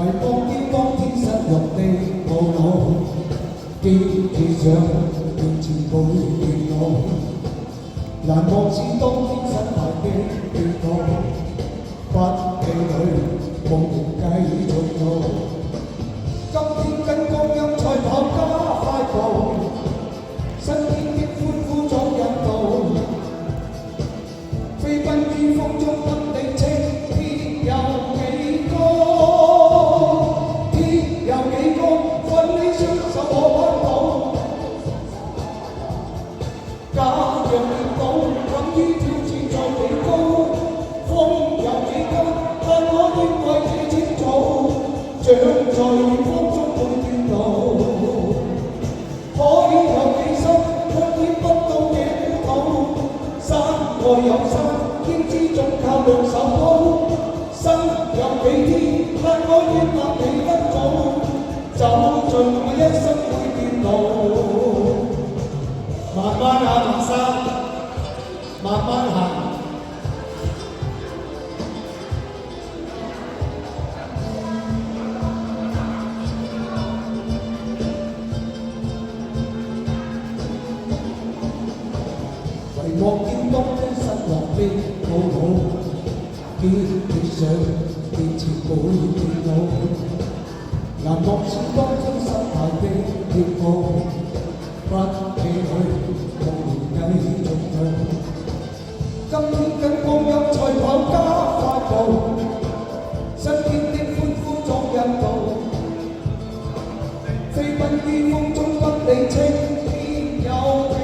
望見當天失落的我腦，記上面前每段路，難忘是當天失敗的結果，不氣餒，夢仍繼續做。今天跟光陰賽跑加快步，身邊的歡呼早引導，飛奔於風中不理青天有幾高，天有幾高，奮起雙手可攀到，假若跌倒，敢於挑戰在幾高，風有幾高，但我願為這青草，長在遠方中每段路，海有幾深，卻見不到這孤島，山外有山。天之中靠兩手鋪，生有幾天，但我願立你一早，走盡我一生每段路。慢慢行，學生，慢慢行。遺忘見當天失落的我腦，記上面前每段路，難忘是當天失敗的結果，不氣餒，夢仍繼續做。今天跟光陰賽跑加快步，身邊的歡呼作引導，飛奔於風中不理青天有幾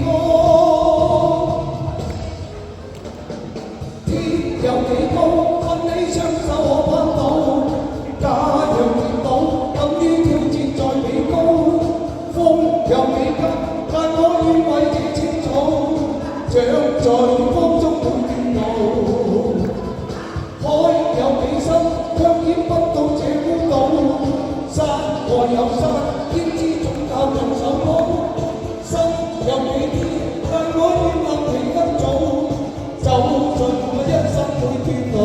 高。有幾高，奮起雙手可攀到，假若跌倒，敢於挑戰在幾高，風有幾急，但我願為這青草，長在遠方中每段路，海有幾深，卻掩不到這孤島，山外有山，天之中靠兩手鋪，生有幾天，但我願立你一早，走盡我一生每段路。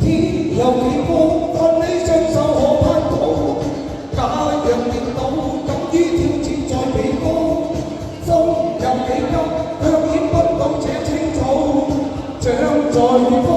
天有幾高，奮起雙手可攀到，假若跌倒，敢於挑戰在幾高，風有幾急，卻掩不到這青草，長在遠方。